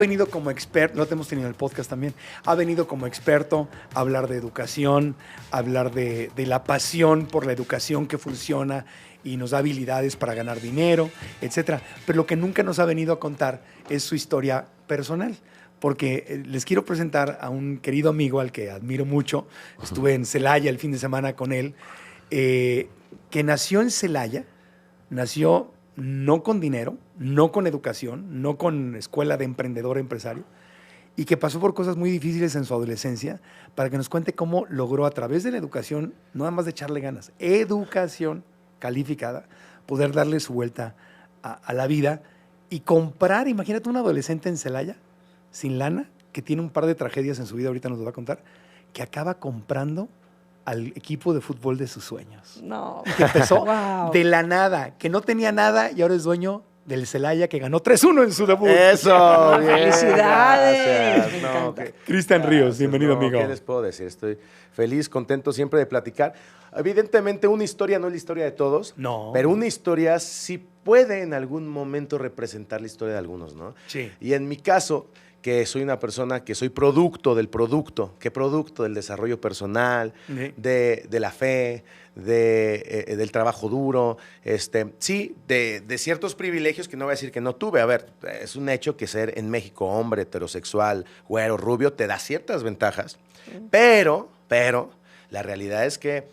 venido como experto, lo hemos tenido en el podcast también, ha venido como experto a hablar de educación, a hablar de la pasión por la educación que funciona y nos da habilidades para ganar dinero, etcétera. Pero lo que nunca nos ha venido a contar es su historia personal. Porque les quiero presentar a un querido amigo al que admiro mucho. Estuve en Celaya el fin de semana con él, que nació en Celaya, nació no con dinero, no con educación, no con escuela de emprendedor empresario, y que pasó por cosas muy difíciles en su adolescencia, para que nos cuente cómo logró a través de la educación, no nada más de echarle ganas, educación calificada, poder darle su vuelta a la vida y comprar, imagínate un adolescente en Celaya, sin lana, que tiene un par de tragedias en su vida, ahorita nos lo va a contar, que acaba comprando al equipo de fútbol de sus sueños. No. Que empezó Wow. de la nada, que no tenía nada y ahora es dueño del Celaya, que ganó 3-1 en su debut. Eso, bien, ¡Felicidades! gracias. Me encanta. Cristian Ríos, Gracias, bienvenido, no, amigo. ¿Qué les puedo decir? Estoy feliz, contento siempre de platicar. Evidentemente, una historia no es la historia de todos, No. pero una historia sí puede en algún momento representar la historia de algunos, ¿no? Sí. Y en mi caso, que soy una persona que soy producto del producto, ¿qué producto? Del desarrollo personal, Sí. de la fe, del trabajo duro, sí, de ciertos privilegios que no voy a decir que no tuve. A ver, es un hecho que ser en México hombre, heterosexual, güero, rubio, te da ciertas ventajas, pero, la realidad es que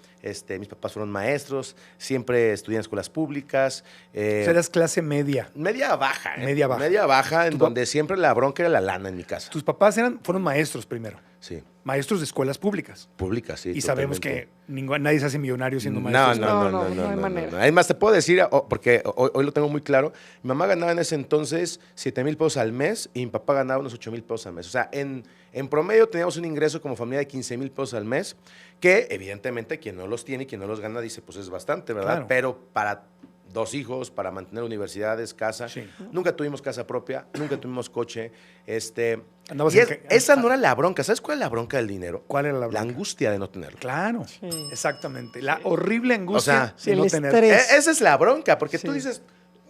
mis papás fueron maestros, siempre estudié en escuelas públicas. O sea, eras clase media. Media baja, ¿eh? Media baja. Media baja, en Tu donde siempre la bronca era la lana en mi casa. Tus papás fueron maestros primero, Sí, maestros de escuelas públicas. públicas, sí. Y sabemos totalmente. que nadie se hace millonario siendo No, maestro. No hay manera. Además, te puedo decir, porque hoy lo tengo muy claro, mi mamá ganaba en ese entonces 7,000 pesos al mes y mi papá ganaba unos 8,000 pesos al mes. O sea, en promedio teníamos un ingreso como familia de 15,000 pesos al mes, que evidentemente quien no los tiene y quien no los gana dice, pues es bastante, ¿verdad? Claro. Pero para 2 hijos, para mantener universidades, casa. Sí. Nunca tuvimos casa propia, nunca tuvimos coche. Andabas Y en que- esa no era la bronca. ¿Sabes cuál es la bronca del dinero? ¿Cuál era la La bronca? angustia de no tenerlo. Claro, Sí. exactamente. La horrible angustia O sea, de no el tener. estrés. Esa es la bronca, porque tú Sí. dices,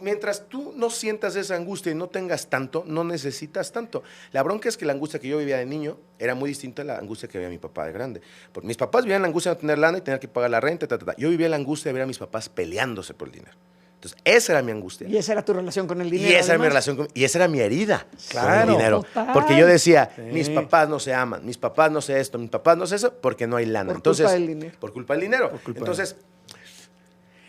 mientras tú no sientas esa angustia y no tengas tanto, no necesitas tanto. La bronca es que la angustia que yo vivía de niño era muy distinta a la angustia que vivía mi papá de grande. Porque mis papás vivían la angustia de no tener lana y tener que pagar la renta, ta. Yo vivía la angustia de ver a mis papás peleándose por el dinero. Entonces, esa era mi angustia. Y esa era tu relación con el dinero. Y esa era mi además. relación y esa era mi herida con Claro. el dinero. Total. Porque yo decía, Sí. mis papás no se aman, mis papás no sé esto, mis papás no sé eso, porque no hay lana. Por Entonces, culpa del dinero. Por culpa del dinero. Por culpa Entonces,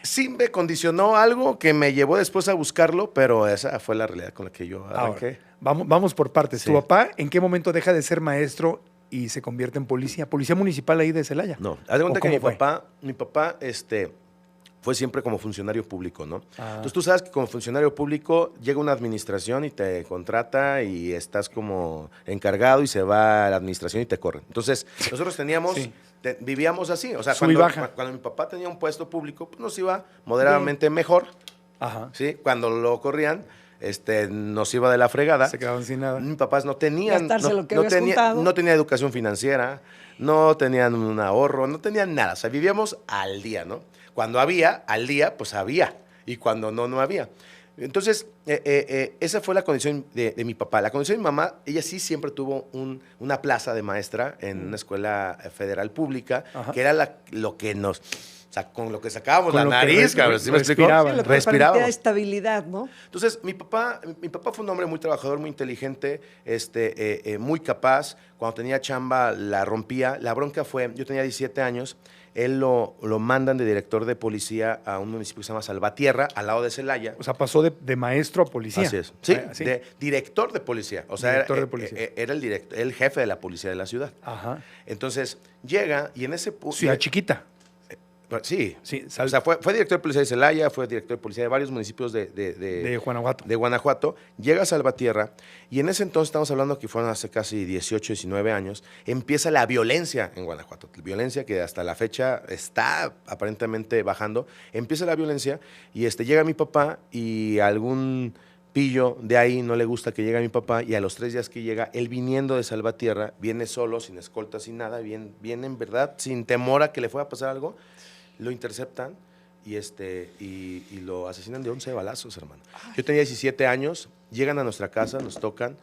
sí me condicionó algo que me llevó después a buscarlo, pero esa fue la realidad con la que yo arranqué. Ahora, vamos por partes. Sí. ¿Tu papá en qué momento deja de ser maestro y se convierte en policía? Policía municipal ahí de Celaya. No, haz de cuenta ¿O que cómo fue? mi papá, fue siempre como funcionario público, ¿no? Ah. Entonces tú sabes que como funcionario público llega una administración y te contrata y estás como encargado y se va a la administración y te corren. Entonces nosotros teníamos, Sí. vivíamos así, o sea, Sub y baja. cuando mi papá tenía un puesto público, pues nos iba moderadamente mejor, Ajá. ¿sí? Cuando lo corrían, nos iba de la fregada. Se quedaban sin nada. Mis papás no tenían, Gastarse lo que habías juntado. no tenía educación financiera, no tenían un ahorro, no tenían nada. O sea, vivíamos al día, ¿no? Cuando había, al día, pues había. Y cuando no, no había. Entonces, esa fue la condición de mi papá. La condición de mi mamá, ella sí siempre tuvo una plaza de maestra en una escuela federal pública, Ajá. que era lo que nos... O sea, con lo que sacábamos Con la lo que nariz, cabrón. ¿Sí me explico? respiraban. Sí, lo que Respirábamos. permitía estabilidad, ¿no? Entonces, mi papá fue un hombre muy trabajador, muy inteligente, muy capaz. Cuando tenía chamba, la rompía. La bronca fue, yo tenía 17 años, él lo mandan de director de policía a un municipio que se llama Salvatierra, al lado de Celaya. O sea, pasó de maestro a policía. Así es. Sí, ¿Sí? de director de policía. O sea, Director era, de policía. era el jefe de la policía de la ciudad. Ajá. Entonces, llega y en ese punto... Ciudad chiquita. Sí. Sí, O sea, fue director de policía de Celaya, fue director de policía de varios municipios De Guanajuato. de Guanajuato, llega a Salvatierra y en ese entonces, estamos hablando que fueron hace casi 18, 19 años, empieza la violencia en Guanajuato. Violencia que hasta la fecha está aparentemente bajando. Empieza la violencia y llega mi papá y algún pillo de ahí no le gusta que llegue a mi papá y a los 3 días que llega, él viniendo de Salvatierra, viene solo, sin escolta, sin nada, viene en verdad, sin temor a que le fuera a pasar algo, lo interceptan y lo asesinan de 11 balazos, hermano. Yo tenía 17 años, llegan a nuestra casa, nos tocan,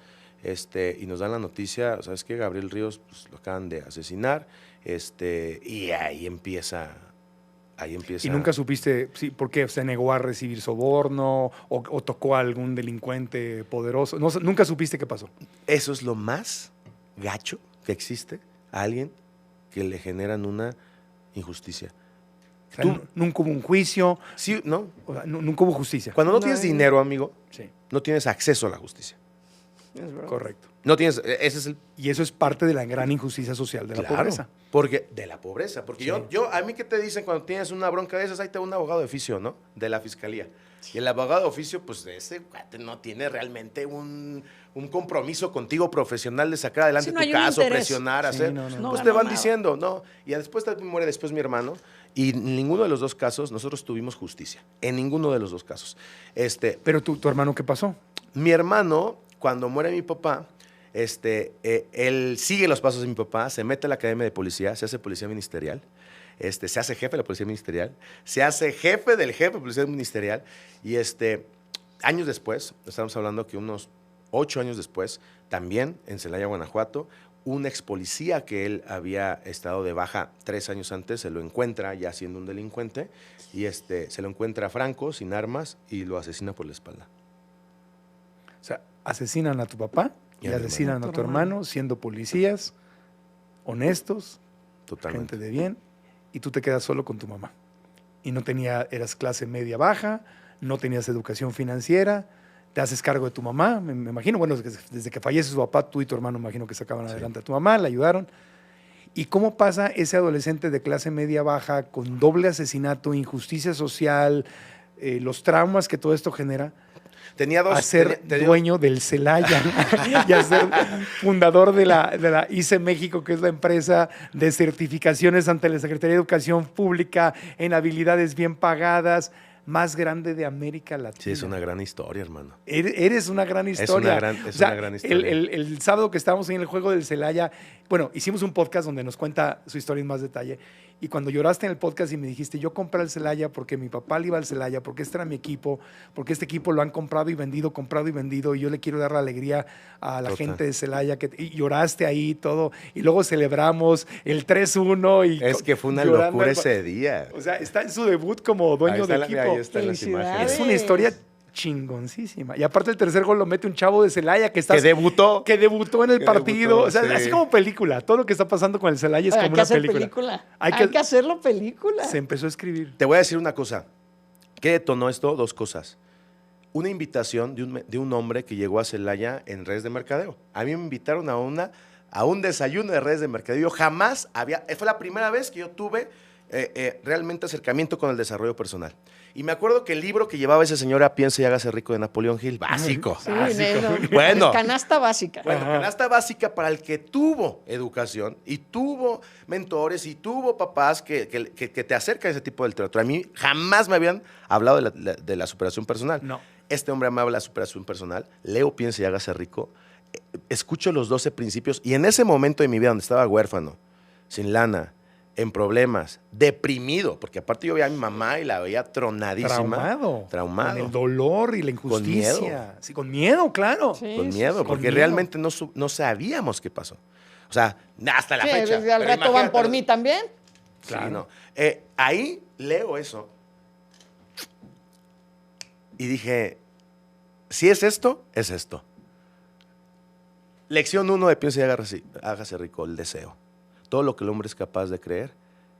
y nos dan la noticia, ¿sabes qué? Gabriel Ríos pues, lo acaban de asesinar, y ahí empieza. ¿Y nunca supiste por qué se negó a recibir soborno o tocó a algún delincuente poderoso? No, ¿nunca supiste qué pasó? Eso es lo más gacho que existe a alguien que le generan una injusticia. O sea, nunca hubo un juicio. Sí, ¿no? O sea, nunca hubo justicia. Cuando no tienes dinero, amigo, sí, no tienes acceso a la justicia. Es verdad. correcto. No tienes, ese es el... Y eso es parte de la gran injusticia social de la pobreza. Porque, de la pobreza. Porque Sí. a mí, ¿qué te dicen cuando tienes una bronca de esas? Ahí te va un abogado de oficio, ¿no? De la fiscalía. Y el abogado de oficio, pues, ese cuate no tiene realmente un compromiso contigo profesional de sacar adelante Sí, no tu hay un caso, interés. presionar, Sí, hacer. no, no, no. Pues No te ganó van nada. diciendo, ¿no? Y después muere después mi hermano. Y en ninguno de los dos casos nosotros tuvimos justicia. En ninguno de los dos casos. Pero tu hermano, ¿qué pasó? Mi hermano, cuando muere mi papá, él sigue los pasos de mi papá, se mete a la academia de policía, se hace policía ministerial, se hace jefe de la policía ministerial, se hace jefe del jefe de policía ministerial, y años después, estamos hablando que unos 8 años después, también en Celaya, Guanajuato, un ex policía que él había estado de baja 3 años antes, se lo encuentra ya siendo un delincuente, y se lo encuentra franco, sin armas, y lo asesina por la espalda. O sea, asesinan a tu papá y asesinan a tu hermano siendo policías, honestos, Totalmente. gente de bien, y tú te quedas solo con tu mamá. Y eras clase media baja, no tenías educación financiera, te haces cargo de tu mamá, me imagino, bueno, desde que fallece su papá, tú y tu hermano, me imagino que sacaban adelante a tu mamá, la ayudaron. ¿Y cómo pasa ese adolescente de clase media baja con doble asesinato, injusticia social, los traumas que todo esto genera? A ser dueño del Celaya y a ser fundador de la ICE México, que es la empresa de certificaciones ante la Secretaría de Educación Pública en habilidades bien pagadas, más grande de América Latina. Sí, es una gran historia, hermano. Eres una gran historia. Es una gran historia. El sábado que estábamos en el juego del Celaya, bueno, hicimos un podcast donde nos cuenta su historia en más detalle. Y cuando lloraste en el podcast y me dijiste, yo compré el Celaya porque mi papá le iba al Celaya, porque este era mi equipo, porque este equipo lo han comprado y vendido, y yo le quiero dar la alegría a la gente de Celaya, y lloraste ahí todo, y luego celebramos el 3-1. Y es que fue una locura ese día. O sea, está en su debut como dueño de equipo. Ahí están las imágenes. Es una historia chingoncísima. Y aparte el tercer gol lo mete un chavo de Celaya que debutó. Que debutó en el partido. Debutó, o sea, sí. Así como película. Todo lo que está pasando con el Celaya es como una película. Hay que hacerlo película. Se empezó a escribir. Te voy a decir una cosa. ¿Qué detonó esto? 2 cosas. Una invitación de un hombre que llegó a Celaya en redes de mercadeo. A mí me invitaron a un desayuno de redes de mercadeo. Yo jamás fue la primera vez que yo tuve realmente acercamiento con el desarrollo personal. Y me acuerdo que el libro que llevaba ese señor era Piense y hágase rico de Napoleón Hill. Básico. Sí, Bueno. Canasta básica. Bueno, canasta básica para el que tuvo educación y tuvo mentores y tuvo papás que te acercan a ese tipo de literatura. A mí jamás me habían hablado de la superación personal. No. Este hombre me habla de superación personal. Leo Piense y hágase rico. Escucho los 12 principios y en ese momento de mi vida donde estaba huérfano, sin lana, en problemas, deprimido, porque aparte yo veía a mi mamá y la veía tronadísima. Traumado. Con el dolor y la injusticia. Con miedo. Sí, con miedo, claro. Sí, Con miedo, con porque miedo. realmente no sabíamos qué pasó. O sea, hasta la Sí, fecha. al Pero rato van por imagínate, mí también. Claro. Sí, no. Ahí leo eso y dije, si es esto, es esto. Lección 1 de Piense y hágase rico, el deseo. Todo lo que el hombre es capaz de creer,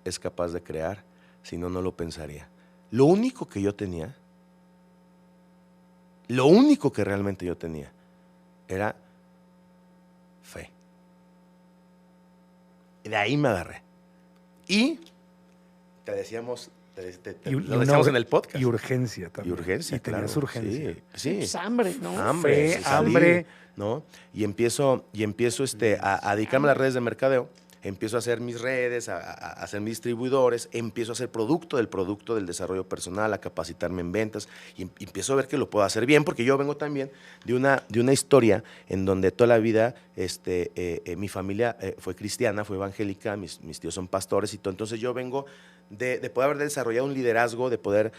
es capaz de crear, si no, no lo pensaría. Lo único que yo tenía, lo único que realmente yo tenía, era fe. De ahí me agarré. Y te decíamos, lo decíamos en el podcast. Y urgencia también. Y urgencia, Y tenías claro, urgencia. Sí. Pues hambre, ¿no? Hambre, Fe, salir, hambre. ¿no? Y empiezo a dedicarme a las redes de mercadeo. Empiezo a hacer mis redes, a hacer mis distribuidores, empiezo a hacer producto del desarrollo personal, a capacitarme en ventas y empiezo a ver que lo puedo hacer bien, porque yo vengo también de una historia en donde toda la vida mi familia fue cristiana, fue evangélica, mis tíos son pastores y todo, entonces yo vengo de poder haber desarrollado un liderazgo, de poder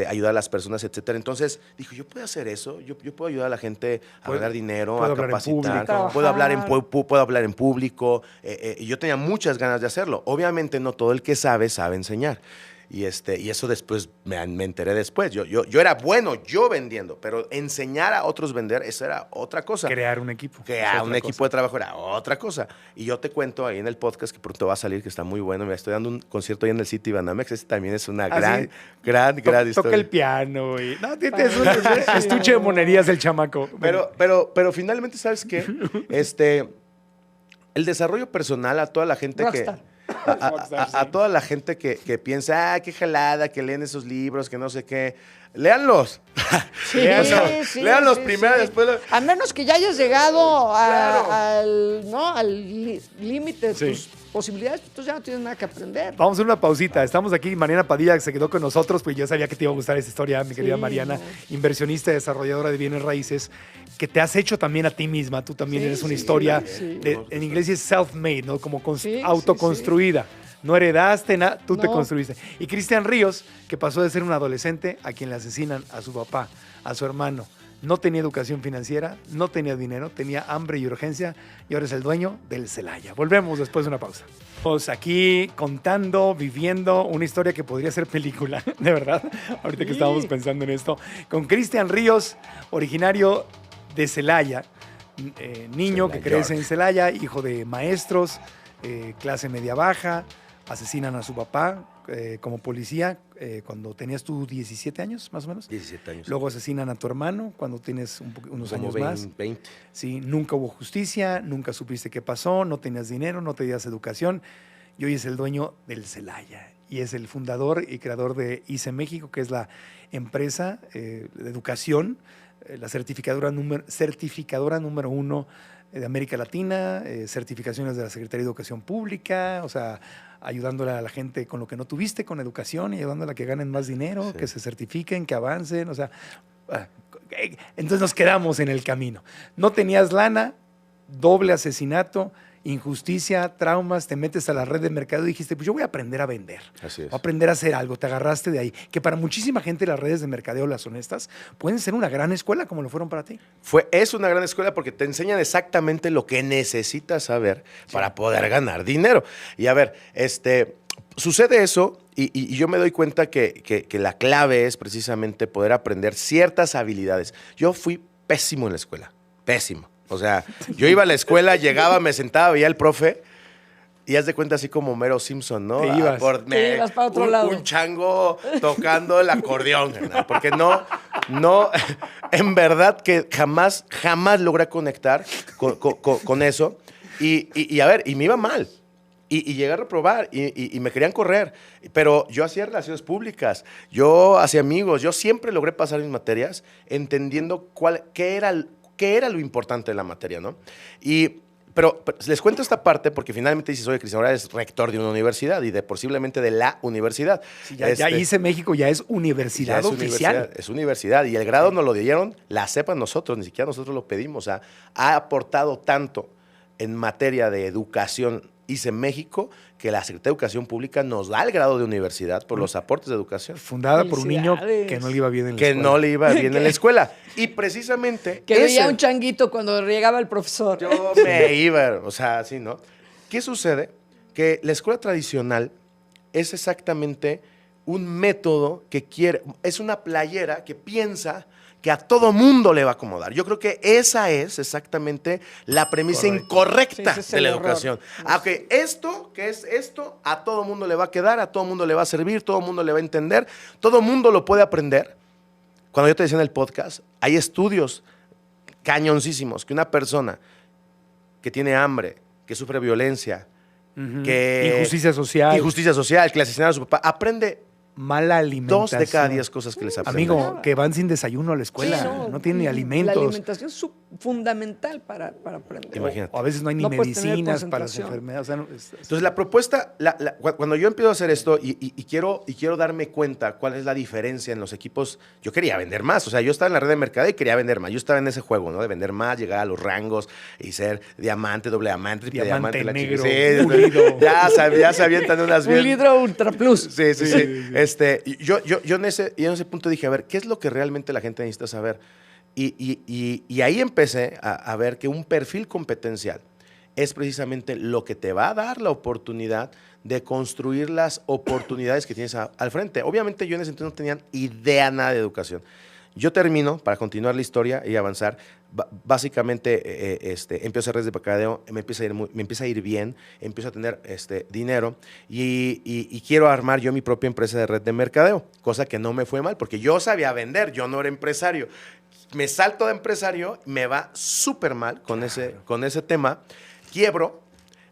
ayudar a las personas, etcétera. Entonces, dijo, yo puedo hacer eso, yo puedo ayudar a la gente a Puedo- ganar dinero, puedo a hablar en capacitar, público. puedo hablar puedo hablar en público. Y yo tenía muchas ganas de hacerlo. Obviamente no todo el que sabe enseñar. Y eso después me enteré después. Yo era bueno, yo vendiendo, pero enseñar a otros vender, eso era otra cosa. Crear un equipo. Crear Es un otra equipo cosa. de trabajo era otra cosa. Y yo te cuento ahí en el podcast que pronto va a salir, que está muy bueno. Me estoy dando un concierto ahí en el City Banamex. Ese también es una gran, ¿sí? gran historia. Toca el piano y... No, es un estuche de monerías el chamaco. Pero finalmente, ¿sabes qué? El desarrollo personal a toda la gente Rockstar. a toda la gente que piensa, qué jalada, que leen esos libros, que no sé qué. Léanlos. Léanlos primero, después. A menos que ya hayas llegado Claro. al límite de Sí. tus posibilidades, pues entonces ya no tienes nada que aprender. Vamos a hacer una pausita. Estamos aquí, Mariana Padilla, que se quedó con nosotros, pues yo sabía que te iba a gustar esta historia, mi querida Mariana, no. inversionista y desarrolladora de bienes raíces, que te has hecho también a ti misma. Tú también Sí, eres una sí, historia, sí. en inglés es self-made, ¿no? Como Sí, autoconstruida. No heredaste nada, tú te No. construiste. Y Cristian Ríos, que pasó de ser un adolescente a quien le asesinan a su papá, a su hermano. No tenía educación financiera, no tenía dinero, tenía hambre y urgencia y ahora es el dueño del Celaya. Volvemos después de una pausa. Estamos aquí contando, viviendo una historia que podría ser película, de verdad, ahorita que Sí. estábamos pensando en esto, con Cristian Ríos, originario de Celaya, niño que Celaya. crece en Celaya, hijo de maestros, clase media baja, asesinan a su papá como policía cuando tenías tú 17 años, más o menos. 17 años. Luego asesinan a tu hermano cuando tienes unos como años más. 20. Sí, nunca hubo justicia, nunca supiste qué pasó, no tenías dinero, no tenías educación. Y hoy es el dueño del Celaya y es el fundador y creador de ICE México, que es la empresa de educación, la certificadora número 1 de América Latina, certificaciones de la Secretaría de Educación Pública, o sea, ayudándole a la gente con lo que no tuviste, con educación, y ayudándole a que ganen más dinero, Sí. que se certifiquen, que avancen, o sea, entonces nos quedamos en el camino. No tenías lana, doble asesinato, injusticia, traumas, te metes a la red de mercado y dijiste, pues yo voy a aprender a vender, Así es. voy a aprender a hacer algo, te agarraste de ahí, que para muchísima gente las redes de mercadeo, las honestas, pueden ser una gran escuela como lo fueron para ti. Es una gran escuela porque te enseñan exactamente lo que necesitas saber para poder ganar dinero. Y a ver, sucede eso y yo me doy cuenta que la clave es precisamente poder aprender ciertas habilidades. Yo fui pésimo en la escuela, pésimo. O sea, yo iba a la escuela, llegaba, me sentaba, veía al profe y haz de cuenta así como Homero Simpson, ¿no? Te ibas. Te ibas para otro lado. Un chango tocando el acordeón, ¿no? Porque no, en verdad que jamás logré conectar con eso. Y a ver, y me iba mal. Y llegué a reprobar y me querían correr. Pero yo hacía relaciones públicas, yo hacía amigos, yo siempre logré pasar mis materias entendiendo qué era lo importante de la materia, ¿no? Pero les cuento esta parte porque finalmente dices, oye, Cristian, ahora es rector de una universidad y posiblemente de la universidad. Sí, ya ICE México ya es universidad Ya es oficial. universidad, es universidad. Y el grado nos lo dieron, la sepan nosotros, ni siquiera nosotros lo pedimos. O sea, ha aportado tanto en materia de educación ICE México que la Secretaría de Educación Pública nos da el grado de universidad por los aportes de educación. Fundada por un niño Felicidades. que no le iba bien en la Que escuela. no le iba bien en la escuela. Y precisamente... Que veía ese- un changuito cuando llegaba el profesor. Yo me iba, o sea, así, ¿no? ¿Qué sucede? Que la escuela tradicional es exactamente un método que quiere, es una playera que piensa que a todo mundo le va a acomodar. Yo creo que esa es exactamente la premisa Correcto. incorrecta Sí, ese es de la el error. educación. Aunque esto, que es esto, a todo mundo le va a quedar, a todo mundo le va a servir, todo mundo le va a entender, todo mundo lo puede aprender. Cuando yo te decía en el podcast, hay estudios cañoncísimos que una persona que tiene hambre, que sufre violencia, Ujú. que Injusticia social. injusticia social, que le asesinaron a su papá, aprende mala alimentación. 2 de cada 10 cosas que les aprenden. Amigo, que van sin desayuno a la escuela, Sí, no tienen ni La alimentos. alimentación es fundamental para aprender. Imagínate. O a veces no hay ni No puedes tener medicinas para las concentración. enfermedades. O sea, Entonces, la propuesta, cuando yo empiezo a hacer esto y quiero darme cuenta cuál es la diferencia en los equipos, yo quería vender más. O sea, yo estaba en la red de mercado y quería vender más. Yo estaba en ese juego, ¿no? De vender más, llegar a los rangos y ser diamante, doble diamante, triple Diamante diamante. negro, Sí, pulido. ya se avientan unas Un litro Ultra Plus. Sí. Yo en ese punto dije, a ver, ¿qué es lo que realmente la gente necesita saber? Y ahí empecé a ver que un perfil competencial es precisamente lo que te va a dar la oportunidad de construir las oportunidades que tienes al frente. Obviamente yo en ese entonces no tenía idea nada de educación. Yo termino, para continuar la historia y avanzar, básicamente empiezo a hacer redes de mercadeo, me empieza a ir bien, empiezo a tener dinero y quiero armar yo mi propia empresa de red de mercadeo, cosa que no me fue mal porque yo sabía vender, yo no era empresario. Me salto de empresario, me va súper mal con ese tema, quiebro,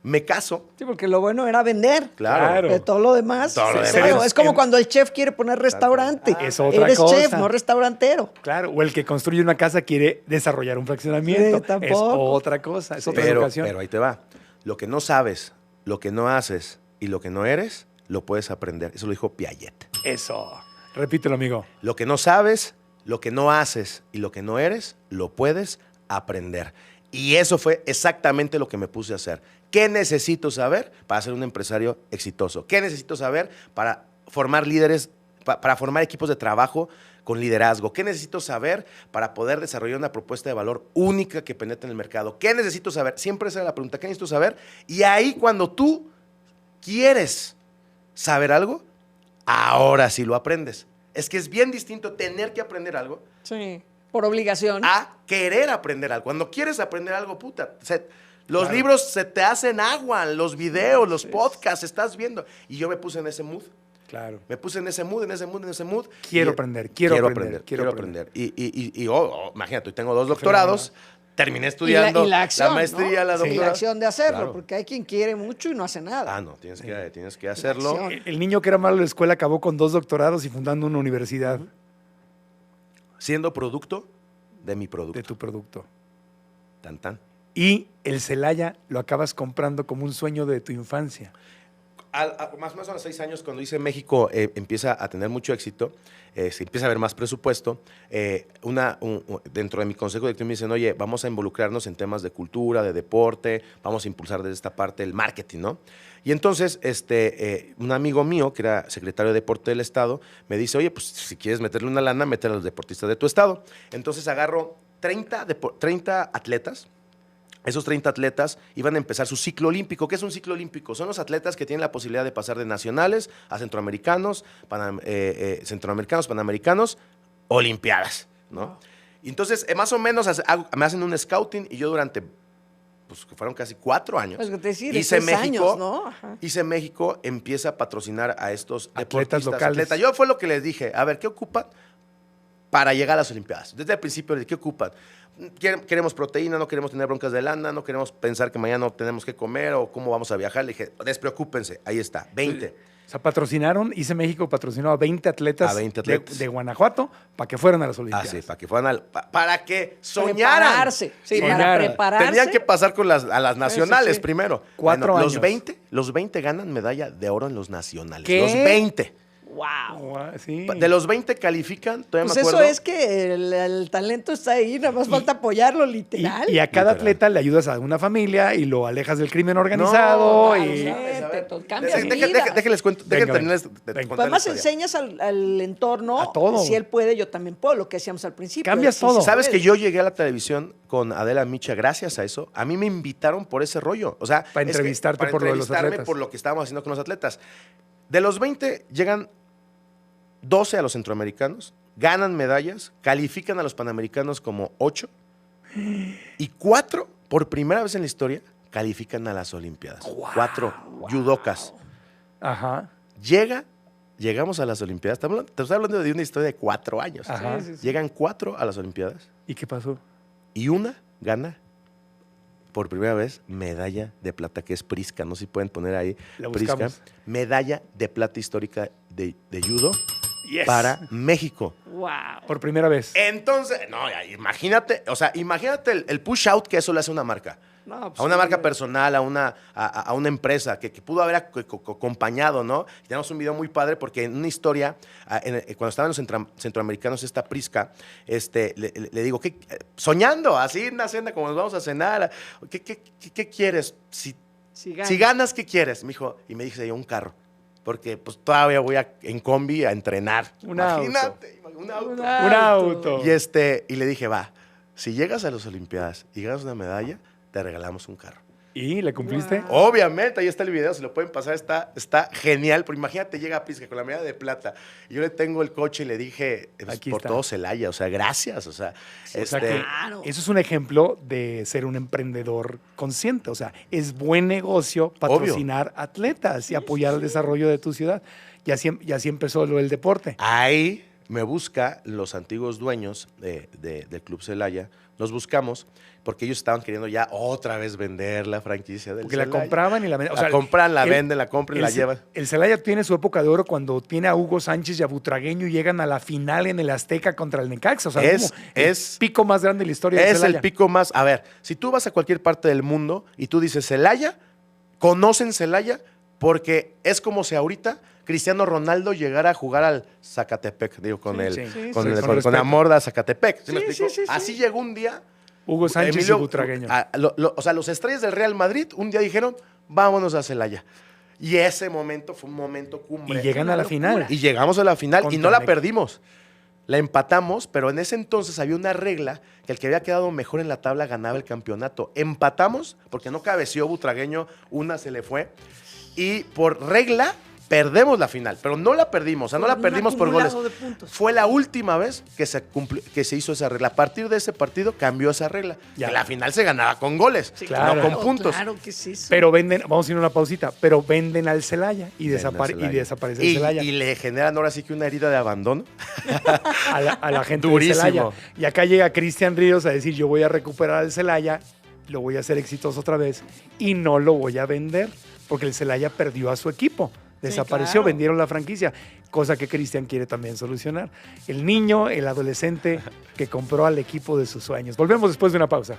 me caso. Sí, porque lo bueno era vender. Claro. De todo lo demás. Todo lo cero. demás. Es como cuando el chef quiere poner restaurante. Es otra Eres cosa. chef, no restaurantero. Claro, o el que construye una casa quiere desarrollar un fraccionamiento. Sí, tampoco. Es otra cosa, es otra educación. Pero ahí te va. Lo que no sabes, lo que no haces y lo que no eres, lo puedes aprender. Eso lo dijo Piaget. Eso. Repítelo, amigo. Lo que no sabes, lo que no haces y lo que no eres, lo puedes aprender. Y eso fue exactamente lo que me puse a hacer. ¿Qué necesito saber para ser un empresario exitoso? ¿Qué necesito saber para formar líderes, para formar equipos de trabajo con liderazgo? ¿Qué necesito saber para poder desarrollar una propuesta de valor única que penetre en el mercado? ¿Qué necesito saber? Siempre esa es la pregunta. ¿Qué necesito saber? Y ahí cuando tú quieres saber algo, ahora sí lo aprendes. Es que es bien distinto tener que aprender algo Sí. Por obligación. a querer aprender algo. Cuando quieres aprender algo, puta, los Claro. libros se te hacen agua, los videos, los podcasts, estás viendo. Y yo me puse en ese mood. Claro. Me puse en ese mood. Quiero Y- aprender. Y imagínate, tengo 2 doctorados, terminé estudiando la acción, maestría, ¿no? la Y doctorado. la acción de hacerlo, Claro. porque hay quien quiere mucho y no hace nada. Ah, no, tienes que hacerlo. acción. El niño que era malo en la escuela acabó con 2 doctorados y fundando una universidad Siendo producto de mi producto. de tu producto. Tan, tan. Y el Celaya lo acabas comprando como un sueño de tu infancia. Más o menos a los 6 años, cuando hice México, empieza a tener mucho éxito, se empieza a haber más presupuesto. Dentro de mi consejo directivo me dicen, oye, vamos a involucrarnos en temas de cultura, de deporte, vamos a impulsar desde esta parte el marketing, ¿no? Y entonces, un amigo mío, que era secretario de Deporte del Estado, me dice, oye, pues si quieres meterle una lana, métele a los deportistas de tu estado. Entonces agarro 30 atletas. Esos 30 atletas iban a empezar su ciclo olímpico. ¿Qué es un ciclo olímpico? Son los atletas que tienen la posibilidad de pasar de nacionales a centroamericanos, panamericanos, olimpiadas, ¿no? Y entonces, más o menos, me hacen un scouting y yo durante, pues que fueron casi 4 años, Pues que te decir, hice 6 México, años, ¿no? Ajá. México, empieza a patrocinar a estos Atletas deportistas, locales. Yo fue lo que les dije, a ver, ¿qué ocupan para llegar a las Olimpiadas? Desde el principio, ¿qué ocupan? Queremos proteína, no queremos tener broncas de lana, no queremos pensar que mañana no tenemos que comer o cómo vamos a viajar. Le dije, despreocúpense, ahí está, 20. O sea, patrocinaron, ICE México patrocinó a 20 atletas, A 20 atletas. De Guanajuato para que fueran a las Olimpiadas. Así, para que fueran para que soñaran. Prepararse. Sí, Soñaran. para prepararse. Tenían que pasar a las nacionales sí. primero. 4 años. Los 20 ganan medalla de oro en los nacionales. ¿Qué? Los 20. ¡Wow! Sí. De los 20 califican, todavía Pues me eso acuerdo. es que el talento está ahí, nada más falta apoyarlo, literal. Y a cada Literal. atleta le ayudas a una familia y lo alejas del crimen organizado. claro, y... sí. A ver, Cambia déjenles cuento. Venga, Terminarles de Pues contar la además historia. enseñas al entorno, A todo. si él puede, yo también puedo, lo que decíamos al principio. Cambias Sí, todo. se ¿Sabes puede. que yo llegué a la televisión con Adela Micha gracias a eso? A mí me invitaron por ese rollo. O sea, Para es que- entrevistarte para por lo de los entrevistarme atletas. por lo que estábamos haciendo con los atletas. De los 20 llegan 12 a los centroamericanos, ganan medallas, califican a los panamericanos como 8 y 4, por primera vez en la historia, califican a las Olimpiadas. 4 judocas. Ajá. Llegamos a las Olimpiadas. Te estoy hablando de una historia de 4 años. Ajá. Sí, sí, sí. Llegan 4 a las Olimpiadas ¿Y qué pasó? y una gana por primera vez, medalla de plata, que es Prisca. No sé si pueden poner ahí. La Prisca. buscamos. Medalla de plata histórica de judo Yes. para México. Wow. Por primera vez. Entonces, no, ya, imagínate, o sea, imagínate el push out que eso le hace a una marca. No, pues A una sí, marca güey. personal, a una empresa que pudo haber acompañado, ¿no? Y tenemos un video muy padre porque en una historia, cuando estaban los centroamericanos, esta Prisca, le digo, soñando, así en una cena, como nos vamos a cenar, ¿qué quieres? Si ganas, ¿qué quieres? Me dijo, y me dice, un carro. Porque pues todavía voy en combi a entrenar. Imagínate, un auto. Un auto. Y le dije, va, si llegas a las Olimpiadas y ganas una medalla, te regalamos un carro. ¿Y le cumpliste? Wow. Obviamente, ahí está el video, si lo pueden pasar, está genial. Pero imagínate, llega Prisca con la medalla de plata. Y yo le tengo el coche y le dije, pues, Aquí por está. todo Celaya, o sea, gracias. O sea, O sea que Claro. eso es un ejemplo de ser un emprendedor consciente. O sea, es buen negocio patrocinar atletas y apoyar el desarrollo de tu ciudad. Y así empezó lo del deporte. ahí me busca los antiguos dueños del Club Celaya. Nos buscamos porque ellos estaban queriendo ya otra vez vender la franquicia del Porque la Celaya. compraban y la vendían. O La sea, compran, la el- venden, la compran y la llevan. El Celaya tiene su época de oro cuando tiene a Hugo Sánchez y a Butragueño y llegan a la final en el Azteca contra el Necaxa. O sea, Es- como es- el pico más grande de la historia del Es Celaya. el pico más. A ver, si tú vas a cualquier parte del mundo y tú dices Celaya, conocen Celaya porque es como si ahorita Cristiano Ronaldo llegara a jugar al Zacatepec, digo, con Sí, el sí, sí, con sí, el- sí. con- con respeto. amor de Zacatepec. ¿Sí me Sí, explico? sí, sí, sí. Así llegó un día. Hugo Sánchez Emilio, y Butragueño. o sea, los estrellas del Real Madrid un día dijeron, vámonos a Celaya. Y ese momento fue un momento cumbre. Y llegan a la final. Y llegamos a la final y Contra no la Necaxa. perdimos. La empatamos, pero en ese entonces había una regla que el que había quedado mejor en la tabla ganaba el campeonato. Empatamos porque no cabeció Butragueño, una se le fue. Y por regla perdemos la final, pero no la perdimos, o sea, no Por la un perdimos por goles. acumulado de puntos. Fue la última vez que se hizo esa regla. A partir de ese partido cambió esa regla. Ya. Que la final se ganaba con goles, Sí, claro. no con puntos. Claro que sí. Sí. Pero venden, vamos a ir a una pausita, pero venden al Celaya y, Celaya. desaparece el Celaya Y le generan ahora sí que una herida de abandono. a la gente Durísimo. de Celaya. Y acá llega Cristian Ríos a decir, yo voy a recuperar al Celaya, lo voy a hacer exitoso otra vez y no lo voy a vender porque el Celaya perdió a su equipo. Desapareció, claro. vendieron la franquicia, cosa que Cristian quiere también solucionar. El niño, el adolescente que compró al equipo de sus sueños. Volvemos después de una pausa.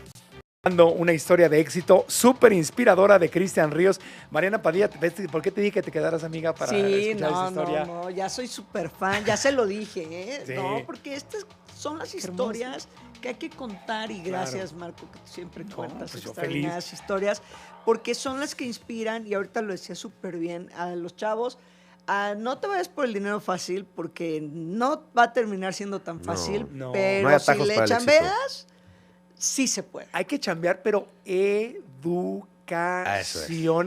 Una historia de éxito súper inspiradora de Cristian Ríos. Mariana Padilla, ¿por qué te dije que te quedaras, amiga, para Sí, escuchar esa no, historia? no, ya soy súper fan, ya se lo dije, ¿eh? Sí. No, porque estas son las historias que hay que contar y gracias, Marco, que tú siempre cuentas pues yo extraordinarias historias, porque son las que inspiran, y ahorita lo decía súper bien, a los chavos. No te vayas por el dinero fácil, porque no va a terminar siendo tan fácil, no. pero No hay si atajos le para el éxito. chambeas, sí se puede. Hay que chambear, pero educación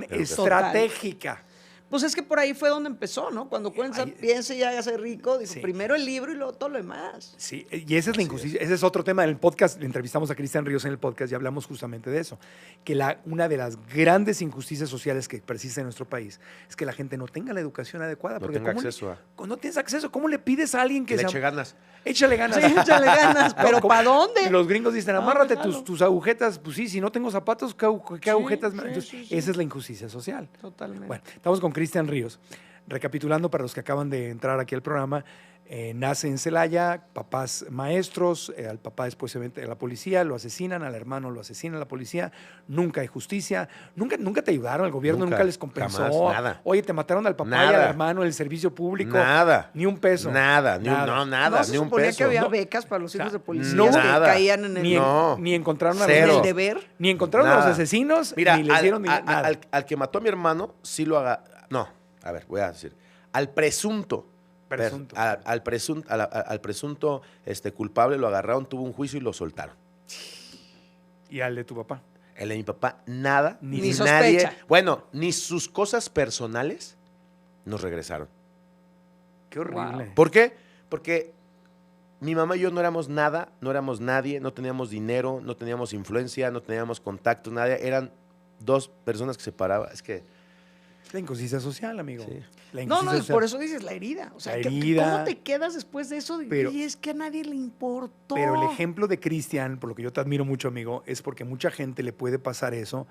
Educación. estratégica. Pues es que por ahí fue donde empezó, ¿no? Cuando Cuenza Ahí- piense y hágase rico, dijo, Sí. primero el libro y luego todo lo demás. Sí, y esa es la injusticia. Ese es otro tema. En el podcast, le entrevistamos a Cristian Ríos en el podcast y hablamos justamente de eso. Que una de las grandes injusticias sociales que persiste en nuestro país es que la gente no tenga la educación adecuada. No porque tenga ¿cómo le- acceso a- No tienes acceso. ¿Cómo le pides a alguien que Le eche ganas. Échale ganas. Sí, échale ganas, pero ¿cómo? ¿para dónde? Los gringos dicen, Ah, amárrate claro. tus agujetas. Pues sí, si no tengo zapatos, ¿qué agujetas? sí, Entonces, sí, sí. esa es la injusticia social. Totalmente. Bueno, estamos con Cristian Ríos. Recapitulando para los que acaban de entrar aquí al programa, nace en Celaya, papás maestros, al papá después se mete a la policía, lo asesinan, al hermano lo asesina la policía, nunca hay justicia, nunca te ayudaron, el gobierno nunca, Nunca, les compensó. jamás, nada. Oye, te mataron al papá y Nada. al hermano en el servicio público. Nada. Ni un peso. Nada, ni un, no, ¿No nada, se ni un suponía peso. que había No. becas para los hijos de policías no, que nada. caían en el, No. Ni encontraron a Cero. en el los deber? ni encontraron a los Nada. asesinos, Mira, ni les dieron ni nada. al que mató a mi hermano, sí lo haga. No, a ver, voy a decir. Al presunto. Presunto. Al presunto culpable lo agarraron, tuvo un juicio y lo soltaron. Y al de tu papá. El de mi papá, nada, Ni ni sospecha. nadie. Bueno, ni sus cosas personales nos regresaron. Qué horrible. ¿Por qué? Porque mi mamá y yo no éramos nada, no éramos nadie, no teníamos dinero, no teníamos influencia, no teníamos contacto, nadie. Eran dos personas que se paraban. Es que La injusticia social, amigo. Sí. La No, injusticia social. por eso dices la herida. O sea, La herida. ¿cómo te quedas después de eso? Pero- Oye, es que a nadie le importó. Pero el ejemplo de Cristian, por lo que yo te admiro mucho, amigo, es porque mucha gente le puede pasar eso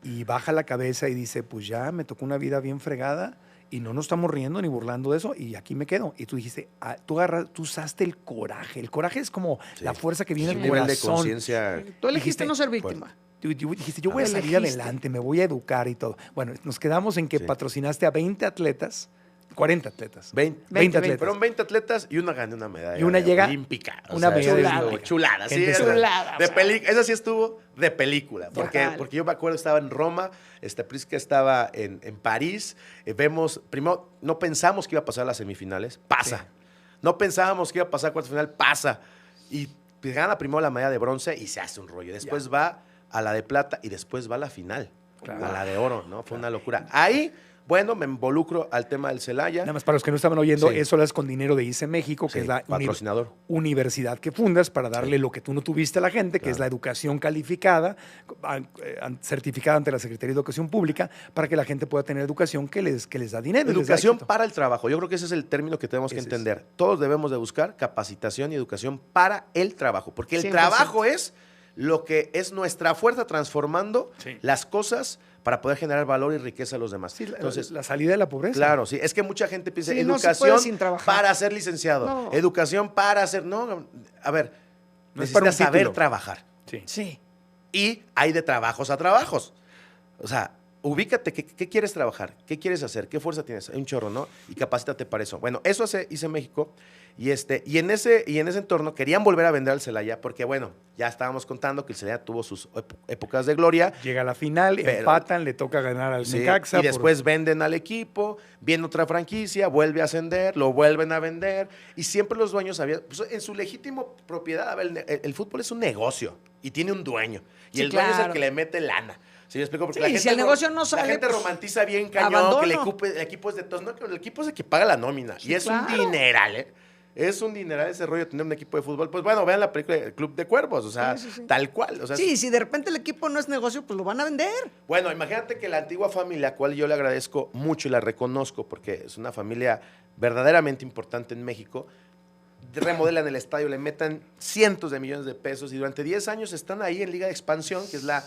y baja la cabeza y dice, pues ya me tocó una vida bien fregada y no nos estamos riendo ni burlando de eso y aquí me quedo. Y tú dijiste, tú usaste el coraje. El coraje es como Sí. la fuerza que viene Un del nivel de corazón. conciencia. Tú elegiste dijiste, no ser víctima. Tú dijiste, yo voy a salir Elegiste. adelante, me voy a educar y todo. Bueno, nos quedamos en que Sí. patrocinaste a 20 atletas, 40 atletas. 20. 20 atletas. Fueron 20 atletas y una gané una medalla. Y una llega- olímpica. una medalla eso estuvo olímpica. chulada. Sí, Gente esa- chulada, de o sea. esa sí estuvo de película. Total. Porque yo me acuerdo, estaba en Roma, Prisca estaba en París. Vemos, primero, no pensamos que iba a pasar a las semifinales. Pasa. Sí. No pensábamos que iba a pasar a cuartos de final. Pasa. Y gana primero la medalla de bronce y se hace un rollo. Después va a la de plata y después va a la final. Claro. A la de oro, ¿no? Fue una locura. Ahí, bueno, me involucro al tema del Celaya. Nada más para los que no estaban oyendo, Sí. eso lo es con dinero de ICE México, que Sí, es la patrocinador. universidad que fundas para darle Sí. lo que tú no tuviste a la gente, que Claro. es la educación calificada, certificada ante la Secretaría de Educación Pública, para que la gente pueda tener educación que les da dinero. y les da Educación éxito. para el trabajo. Yo creo que ese es el término que tenemos que Ese es. entender. Todos debemos de buscar capacitación y educación para el trabajo, porque el 100%. trabajo es lo que es nuestra fuerza transformando Sí. las cosas para poder generar valor y riqueza a los demás. Sí, Entonces, la salida de la pobreza. claro, sí. Es que mucha gente piensa Sí, no se educación puede sin trabajar. para ser licenciado, No. educación para ser... No, a ver, No es para un necesitas saber título. trabajar. Sí. Sí. Y hay de trabajos a trabajos. O sea, ubícate, ¿qué quieres trabajar? ¿Qué quieres hacer? ¿Qué fuerza tienes? Hay un chorro, ¿no? Y capacítate para eso. Bueno, eso hice México. Y en ese entorno querían volver a vender al Celaya porque, bueno, ya estábamos contando que el Celaya tuvo sus épocas de gloria. Llega a la final, Pero- empatan, le toca ganar al Sí, Necaxa. y después venden al equipo, viene otra franquicia, vuelve a ascender, lo vuelven a vender. Y siempre los dueños habían, pues, en su legítimo propiedad, a ver, el fútbol es un negocio y tiene un dueño. Y Sí, el dueño es el claro. que le mete lana. ¿Sí me explico? Porque Sí, la y gente si el negocio no la sale, gente pues, romantiza bien cañón, abandono. que el equipo es de todos. No, que el equipo es el que paga la nómina. Sí, y es claro. un dineral, ¿eh? Es un dineral ese rollo de tener un equipo de fútbol. Pues bueno, vean la película El Club de Cuervos, o sea, Sí, sí, sí. tal cual. O sea, Sí, si de repente el equipo no es negocio, pues lo van a vender. bueno, imagínate que la antigua familia, a la cual yo le agradezco mucho y la reconozco porque es una familia verdaderamente importante en México, remodelan el estadio, le metan cientos de millones de pesos y durante 10 años están ahí en Liga de Expansión, que es la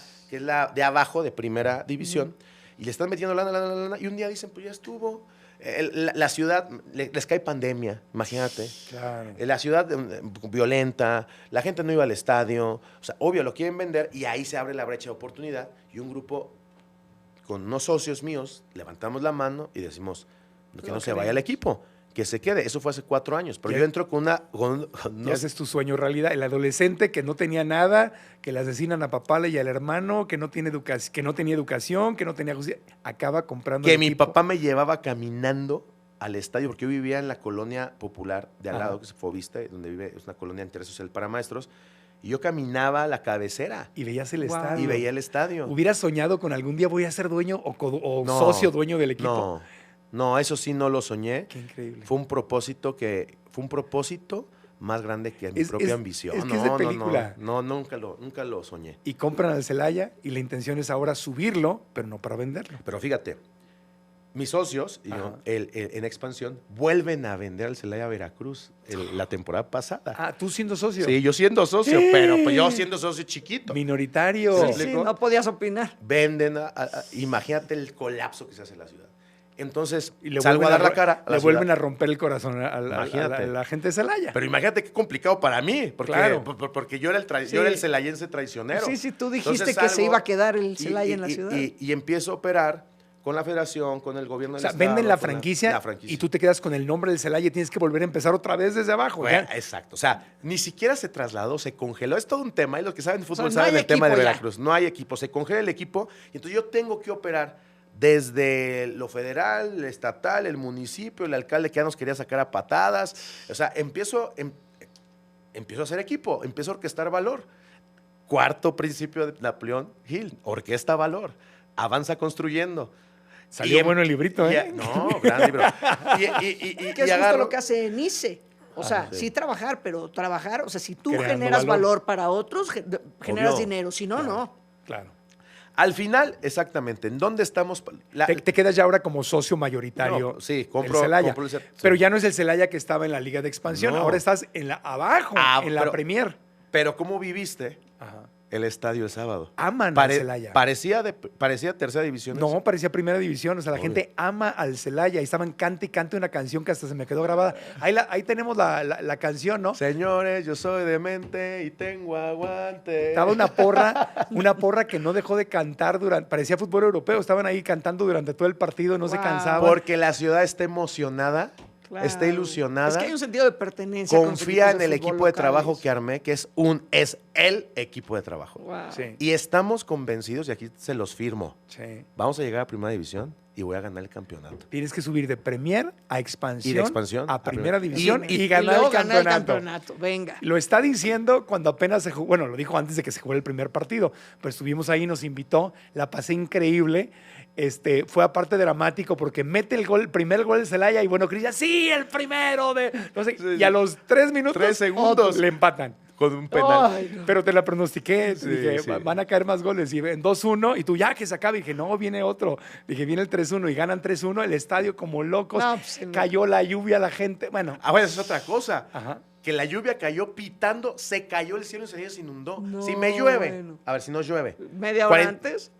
de abajo de primera división, y le están metiendo lana, y un día dicen, pues ya estuvo. La ciudad, les cae pandemia, imagínate. Claro. La ciudad violenta, la gente no iba al estadio, o sea, obvio, lo quieren vender y ahí se abre la brecha de oportunidad y un grupo con unos socios míos levantamos la mano y decimos que no se vaya el equipo, que se quede. Eso fue hace 4 años, pero Ya- yo entro con Y no- haces tu sueño realidad. El adolescente que no tenía nada, que le asesinan a papá y al hermano, que no tenía educación, que no tenía justicia, acaba comprando que el mi equipo. papá me llevaba caminando al estadio, porque yo vivía en la colonia popular de al Ajá. lado, que es Fobista, donde vive, es una colonia intersocial para maestros, y yo caminaba a la cabecera Y veías el Wow. estadio. y veía el estadio. ¿Hubieras soñado con algún día voy a ser dueño o No, socio dueño del equipo? No, eso sí no lo soñé. Qué increíble. Fue un propósito más grande que mi Es- propia es- ambición. es que es de película. No, nunca lo soñé. Y compran al Celaya y la intención es ahora subirlo, pero no para venderlo. Pero fíjate, mis socios y yo, Ajá. en expansión vuelven a vender al Celaya Veracruz la temporada pasada. Ah, tú siendo socio. Sí, yo siendo socio, pero pues yo siendo socio chiquito. Minoritario. ¿Me Sí, explico? no podías opinar. Venden, imagínate el colapso que se hace en la ciudad. Entonces, Y le salgo a vuelven dar la cara. le vuelven a romper el corazón Imagínate. a la gente de Celaya. Pero imagínate qué complicado para mí, porque, Claro. porque yo era Sí. yo era el celayense traicionero. Sí, sí, tú dijiste Entonces que se salgo iba a quedar el y- Celaya y- en la y- ciudad. Y empiezo a operar con la federación, con el gobierno O del sea, estado. venden la con franquicia, franquicia. y tú te quedas con el nombre del Celaya y tienes que volver a empezar otra vez desde abajo. Bueno, ¿ya? exacto. O sea, ni siquiera se trasladó, se congeló. Es todo un tema. Y los que saben de fútbol no saben hay el tema de equipo ya. Veracruz. No hay equipo. Se congela el equipo. Y entonces yo tengo que operar desde lo federal, el estatal, el municipio, el alcalde que ya nos quería sacar a patadas. O sea, empiezo a hacer equipo, empiezo a orquestar valor. Cuarto principio de Napoleón Hill, orquesta valor. Avanza construyendo. Salió Y bueno el librito, ¿eh? No, gran libro. Y Que es justo agarro- lo que hace NICE. O sea, sí. sí trabajar, pero trabajar, o sea, si tú Creando generas valor. valor para otros, generas Obvio. dinero. Si no, no. Claro. Al final, exactamente, ¿en dónde estamos? Te quedas ya ahora como socio mayoritario No, sí, del compro Celaya. sí. Pero ya no es el Celaya que estaba en la Liga de Expansión, No. ahora estás en abajo, en la pero- Premier. Pero ¿cómo viviste Ajá. el estadio el sábado? Aman al Celaya. Parecía tercera división. No, parecía primera división. O sea, la Obvio. gente ama al Celaya. Y estaban cante y cante una canción que hasta se me quedó grabada. Ahí tenemos la canción, ¿no? Señores, yo soy demente y tengo aguante. Estaba una porra que no dejó de cantar parecía fútbol europeo. Estaban ahí cantando durante todo el partido, no se Wow. cansaban. Porque la ciudad está emocionada, Claro. está ilusionada. Es que hay un sentido de pertenencia. con los Confía en equipos el de fútbol equipo de trabajo locales. que armé, que es el equipo de trabajo. Wow. Sí, Y estamos convencidos, y aquí se los firmo, sí. vamos a llegar a primera división y voy a ganar el campeonato. Tienes que subir de Premier a Expansión, Y de Expansión a Primera División y, Y ganar luego el ganar campeonato. Venga. Lo está diciendo cuando apenas se jugó, bueno, lo dijo antes de que se jugó el primer partido, pero estuvimos ahí, nos invitó, la pasé increíble. Fue aparte dramático porque mete el primer gol de Celaya y bueno, Cris ya, sí, el primero de. No sé, Sí, y a los 3 minutos 3 segundos. le empatan. Con un penal. Ay, no. Pero te la pronostiqué, Sí, dije, sí. van a caer más goles. Y en 2-1, y tú ya que se acabe. Y dije, no, viene otro. Dije, viene el 3-1 y ganan 3-1, el estadio como locos. No, pues, no. Cayó la lluvia, la gente. Bueno, Ah, bueno, esa es otra cosa. ajá. Que la lluvia cayó pitando, se cayó el cielo y se inundó. No, Si me llueve, bueno. a ver, si no llueve. Media hora 40 antes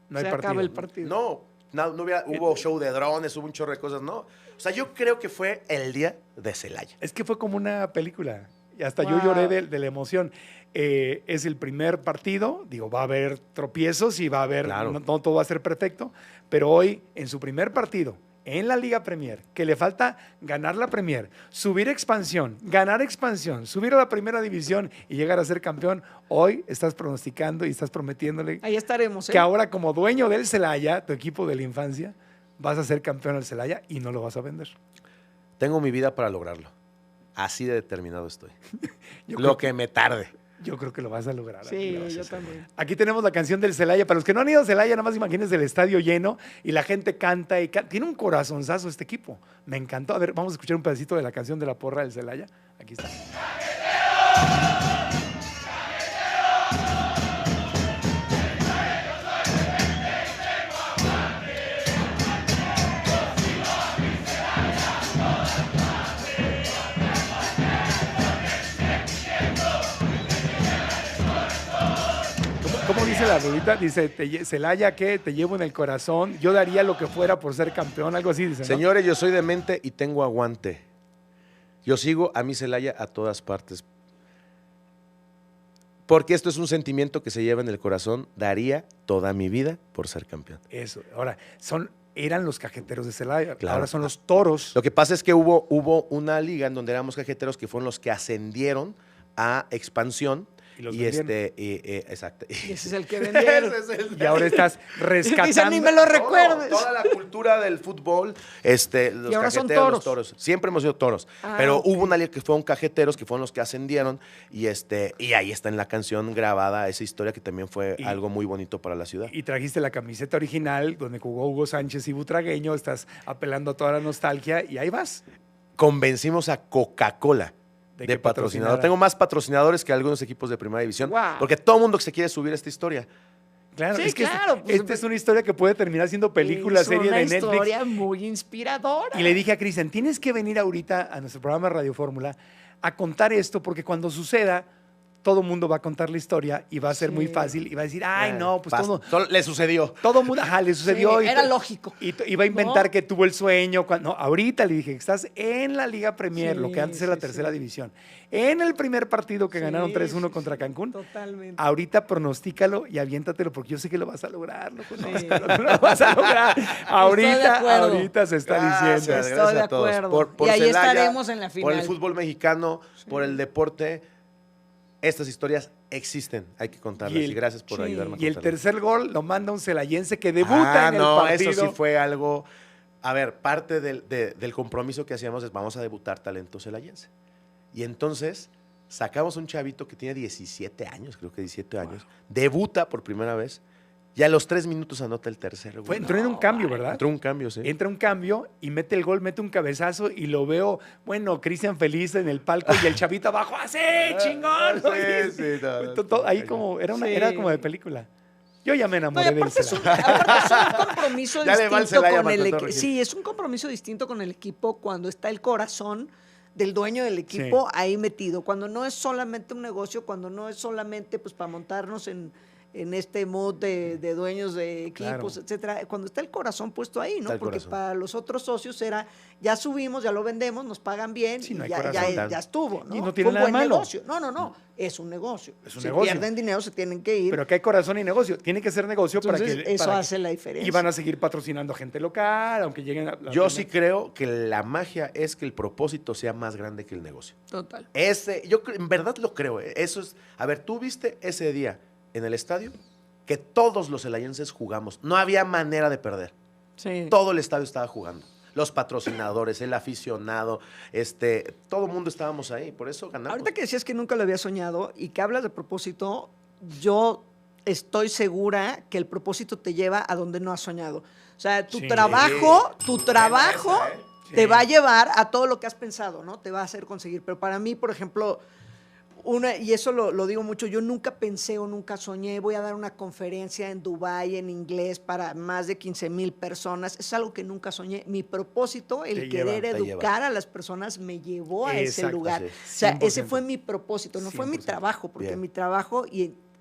No hay se partido. acaba el partido. No hubo show de drones, hubo un chorro de cosas, no. O sea, yo creo que fue el día de Celaya. Es que fue como una película. Y hasta yo Wow. lloré de la emoción. Es el primer partido. Digo, va a haber tropiezos y va a haber. Claro. No todo va a ser perfecto. Pero hoy, en su primer partido, en la Liga Premier, que le falta ganar la Premier, subir expansión, ganar expansión, subir a la primera división y llegar a ser campeón, hoy estás pronosticando y estás prometiéndole Ahí estaremos, ¿eh? que ahora, como dueño del Celaya, tu equipo de la infancia, vas a ser campeón al Celaya y no lo vas a vender. Tengo mi vida para lograrlo. Así de determinado estoy. Yo Lo creo que me tarde. Yo creo que lo vas a lograr. Sí, Lo vas a yo hacer. también. Aquí tenemos la canción del Celaya. Para los que no han ido a Celaya, nada más imagínense el estadio lleno y la gente canta y tiene un corazonzazo este equipo. Me encantó. A ver, vamos a escuchar un pedacito de la canción de la porra del Celaya. Aquí está. ¿Cómo dice la rolita? Dice, Celaya, ¿qué? Te llevo en el corazón. Yo daría lo que fuera por ser campeón. Algo así dice, ¿no? Señores, yo soy demente y tengo aguante. Yo sigo a mi Celaya a todas partes. Porque esto es un sentimiento que se lleva en el corazón. Daría toda mi vida por ser campeón. Eso. Ahora, eran los cajeteros de Celaya. Claro. Ahora son los toros. Lo que pasa es que hubo una liga en donde éramos cajeteros que fueron los que ascendieron a expansión. Y los Y vendieron. exacto. Y ese es el que vendieron. Ese es el- Y ahora estás Dice, rescatando. ni me lo recuerdes. Toda la cultura del fútbol, los Y ahora son cajeteros, los toros. toros. Siempre hemos sido toros. Ah, pero ok. hubo una liga que fueron cajeteros, que fueron los que ascendieron. Y ahí está en la canción grabada esa historia que también fue Y- algo muy bonito para la ciudad. Y trajiste la camiseta original donde jugó Hugo Sánchez y Butragueño. Estás apelando a toda la nostalgia y ahí vas. Convencimos a Coca-Cola De de que patrocinador. patrocinara. Tengo más patrocinadores que algunos equipos de primera división. Guau. Porque todo el mundo que se quiere subir a esta historia. Claro, Sí, es que claro, pues, esta es una historia que puede terminar siendo película, Es serie una de Netflix. historia muy inspiradora. Y le dije a Cristian, tienes que venir ahorita a nuestro programa Radio Fórmula a contar esto, porque cuando suceda, todo el mundo va a contar la historia y va a ser muy Sí. fácil y va a decir, ay, no, pues todo Solo le sucedió. el mundo, ajá, le sucedió. Sí, y era to- lógico. Y iba a inventar ¿No? que tuvo el sueño. No, ahorita le dije que estás en la Liga Premier, Sí, lo que antes era la sí, tercera sí. división. En el primer partido que Sí, ganaron 3-1 sí, contra sí, Cancún. Totalmente. Ahorita pronostícalo y aviéntatelo porque yo sé que lo vas a lograr. Lo vas a lograr. Ahorita, acuerdo. ahorita se está Gracias, diciendo. Estoy gracias de a todos. acuerdo. Por Y ahí Celaya, estaremos en la Por final. el fútbol mexicano, por el deporte. Estas historias existen, hay que contarlas. Y, gracias por sí. ayudarme a Y el contarlas. tercer gol lo manda un celayense que debuta en el partido. Eso sí fue algo. A ver, parte del compromiso que hacíamos es vamos a debutar talento celayense. Y entonces sacamos un chavito que tiene 17 años, creo que 17 años, debuta por primera vez y a los 3 minutos anota el tercer gol. Entró en un cambio, ¿verdad? Entró un cambio, sí. Entra un cambio y mete el gol, mete un cabezazo y lo veo, bueno, Cristian feliz en el palco y el chavito abajo, ¡así, chingón! Sí, sí, no, Ahí como, era Sí. era como de película. Yo ya me No, y enamoré del aparte es Celaya. un compromiso Ya le va el distinto Celaya con el Marco equipo. Torres. Sí, es un compromiso distinto con el equipo cuando está el corazón del dueño del equipo ahí metido. Cuando no es solamente un negocio, cuando no es solamente pues para montarnos en este mood de dueños de equipos, Claro. etcétera. Cuando está el corazón puesto ahí, Está ¿no? el Porque corazón. para los otros socios era, ya subimos, ya lo vendemos, nos pagan bien Sí, y no hay ya corazón. ya estuvo, ¿no? Y no Fue tiene un nada buen malo. negocio. No, es un negocio. Es un si negocio. pierden dinero se tienen que ir. Pero que hay corazón y negocio. Tiene que ser negocio Entonces, para que... eso para que- hace la diferencia. Y van a seguir patrocinando a gente local, aunque lleguen a... Yo sí creo que la magia es que el propósito sea más grande que el negocio. Total. En verdad lo creo. Eso es. A ver, tú viste ese día en el estadio que todos los celayenses jugamos. No había manera de perder. Sí. Todo el estadio estaba jugando. Los patrocinadores, el aficionado, todo el mundo estábamos ahí. Por eso ganamos. Ahorita que decías que nunca lo había soñado y que hablas de propósito, yo estoy segura que el propósito te lleva a donde no has soñado. O sea, tu Sí. trabajo Buena esa, te Sí. va a llevar a todo lo que has pensado, ¿no? Te va a hacer conseguir. Pero para mí, por ejemplo, y eso lo digo mucho, yo nunca pensé o nunca soñé, voy a dar una conferencia en Dubái en inglés para más de 15,000 personas. Es algo que nunca soñé. Mi propósito, el Te querer lleva, te educar a las personas, me llevó a ese Exacto, lugar. sí. O sea, ese 100%. fue mi propósito, no fue mi 100%. trabajo, porque Bien. mi trabajo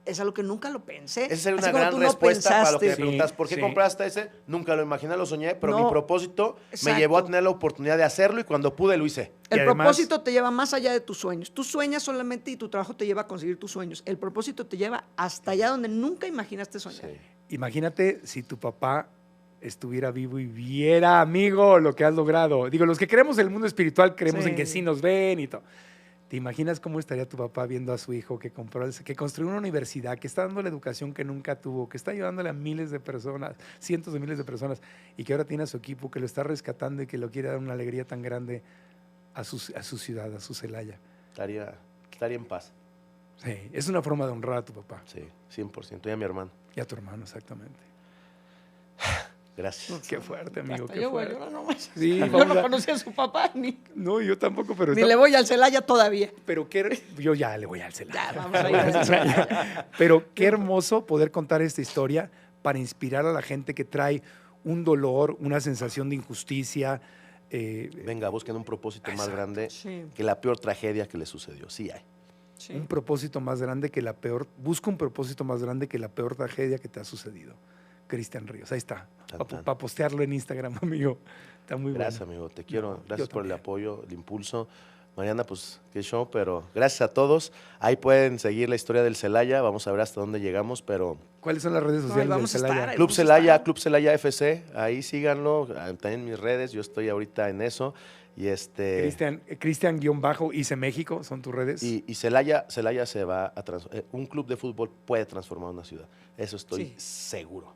es algo que nunca lo pensé. Esa sería Así una como gran tú no respuesta para lo que me pensaste. preguntas. ¿Por qué Sí. compraste ese? Nunca lo imaginé, lo soñé, pero No, mi propósito me exacto. llevó a tener la oportunidad de hacerlo y cuando pude lo hice. El Y además- propósito te lleva más allá de tus sueños. Tú sueñas solamente y tu trabajo te lleva a conseguir tus sueños. El propósito te lleva hasta allá donde nunca imaginaste soñar. Imagínate si tu papá estuviera vivo y viera, amigo, lo que has logrado. Digo, los que creemos en el mundo espiritual creemos Sí. en que sí nos ven y todo. ¿Te imaginas cómo estaría tu papá viendo a su hijo que que construyó una universidad, que está dando la educación que nunca tuvo, que está ayudándole a miles de personas, cientos de miles de personas, y que ahora tiene a su equipo, que lo está rescatando y que lo quiere dar una alegría tan grande a su ciudad, a su Celaya? Estaría en paz. Sí, es una forma de honrar a tu papá Sí, 100%. Y a mi hermano. y a tu hermano, exactamente. Gracias. Qué fuerte, amigo, Hasta qué yo voy a fuerte. llorar nomás. Sí, Yo vamos no a- conocía a su papá ni No, yo tampoco, pero le voy al Celaya todavía. Pero yo ya le voy al Celaya. Ya, vamos a ir al Celaya. Pero qué hermoso poder contar esta historia para inspirar a la gente que trae un dolor, una sensación de injusticia. Venga, busquen un propósito más Exacto. grande Sí, que la peor tragedia que le sucedió. Sí hay. sí. Un propósito más grande que la peor. Busca un propósito más grande que la peor tragedia que te ha sucedido. Cristian Ríos, ahí está. Tan, tan. Para postearlo en Instagram, amigo. Está muy Gracias, bueno. amigo. Te quiero. No, Gracias yo por el también. apoyo, el impulso. Mariana, pues qué show, pero gracias a todos. Ahí pueden seguir la historia del Celaya. Vamos a ver hasta dónde llegamos, pero ¿Cuáles son las redes No, ahí sociales del vamos a estar, Celaya? ahí Club vamos a Celaya, estar. Club Celaya FC, ahí síganlo, también en mis redes, yo estoy ahorita en eso. Y Cristian-Ice México, son tus redes. y Celaya se va a un club de fútbol puede transformar una ciudad. Eso estoy Sí. seguro.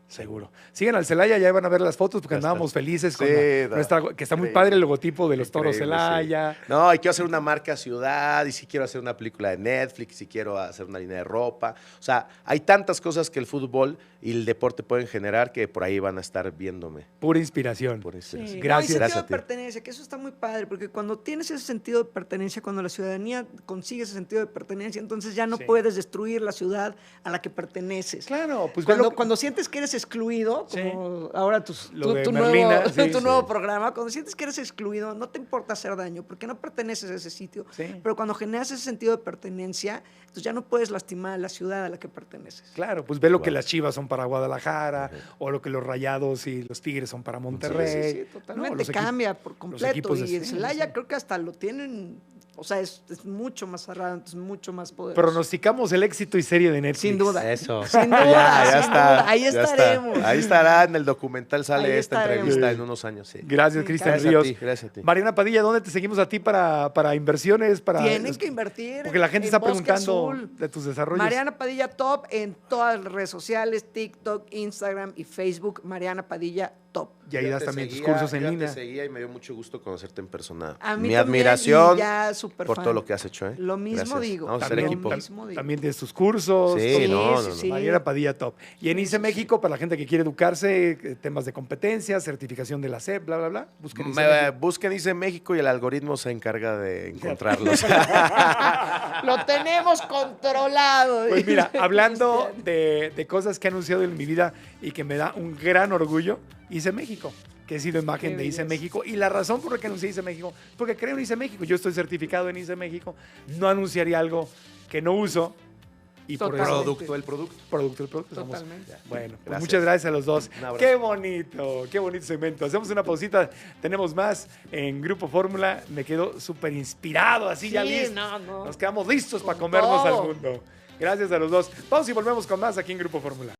Seguro. Sigan al Celaya, ya van a ver las fotos porque Ya está. andábamos felices con Sí, que está muy increíble. padre el logotipo de los toros Increíble, Celaya. sí. No, y quiero hacer una marca ciudad, y si quiero hacer una película de Netflix, si quiero hacer una línea de ropa. O sea, hay tantas cosas que el fútbol y el deporte pueden generar que por ahí van a estar viéndome. Pura inspiración. Por Sí. inspiración. Gracias. No, y Gracias sentido a de ti. pertenencia, que eso está muy padre, porque cuando tienes ese sentido de pertenencia, cuando la ciudadanía consigue ese sentido de pertenencia, entonces ya no Sí. puedes destruir la ciudad a la que perteneces. Claro, pues Cuando sientes que eres excluido, Sí. como ahora Lo de Merlina, sí, tu sí. nuevo programa, cuando sientes que eres excluido, no te importa hacer daño, porque no perteneces a ese sitio. Sí. Pero cuando generas ese sentido de pertenencia, entonces ya no puedes lastimar a la ciudad a la que perteneces. Claro, pues ve lo que Wow. las Chivas son para Guadalajara, o lo que los Rayados y los Tigres son para Monterrey. Sí, No, totalmente los equip- cambia por completo. equipos de- Y el sí, Celaya sí. creo que hasta lo tienen, o sea, es mucho más cerrado, entonces mucho más poderoso. Pronosticamos el éxito y serie de Netflix. Sin duda. Eso. Sin duda, Ya sin está. duda. Ahí ya está. estaremos. Ahí estará, en el documental sale Ahí esta estaremos. entrevista Sí. en unos años. Sí. Gracias, Cristian Gracias a Ríos. ti, gracias a ti. Mariana Padilla, ¿dónde te seguimos a ti para inversiones? Tienen que invertir. Porque la gente en está Bosque preguntando Azul. de tus desarrollos. Mariana Padilla Top en todas las redes sociales, TikTok, Instagram y Facebook. Mariana Padilla top. Y ahí Yo das te también tus seguía, cursos en yo línea. te seguía y me dio mucho gusto conocerte en persona. A mí Mi también, admiración y ya súper por fan. todo lo que has hecho. Lo mismo Gracias. digo. Vamos a hacer Lo equipo. mismo digo. También tienes tus cursos. Sí, todo. no. sí. Mariela Padilla Top. Y en ICE México, para la gente que quiere educarse, temas de competencia, certificación de la SEP, bla, bla, bla. Busquen ICE México. Busquen ICE México y el algoritmo se encarga de encontrarlos. Lo tenemos controlado. Pues mira, dice hablando Cristian. de cosas que he anunciado en mi vida y que me da un gran orgullo, ICE México, que he sido imagen Qué de ICE belleza. México. Y la razón por la que anuncié ICE México, porque creo en ICE México. Yo estoy certificado en ICE México. No anunciaría algo que no uso. Y por eso, Totalmente. Producto del producto. producto del producto. somos- Totalmente. Bueno, pues Gracias. muchas gracias a los dos. Un abrazo. Qué bonito segmento. Hacemos una pausita, tenemos más en Grupo Fórmula. Me quedo súper inspirado, así ya Sí, listo. no. Nos quedamos listos Con para comernos todo. al mundo. Gracias a los dos. Vamos y volvemos con más aquí en Grupo Fórmula.